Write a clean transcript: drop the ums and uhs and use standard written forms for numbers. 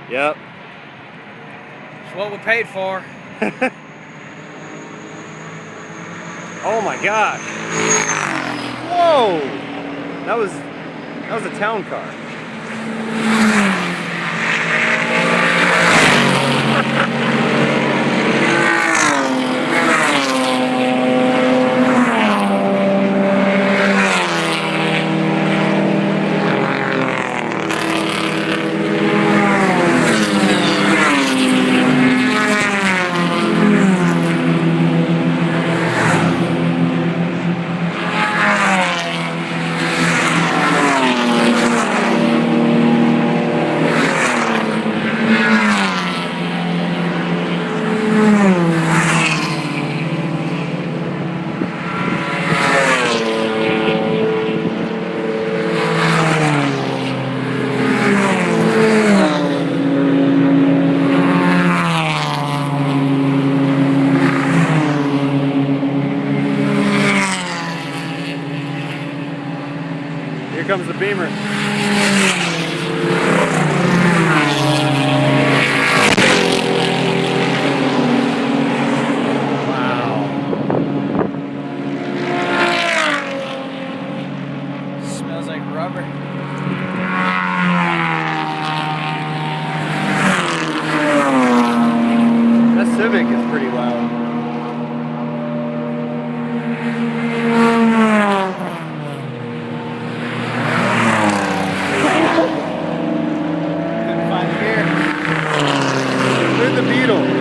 Yep. It's what we paid for. Oh my gosh. Whoa! That was a town car. Here comes the Beamer. Wow. Smells like rubber. That Civic is pretty loud. Couldn't find the gear. Where's the Beetle?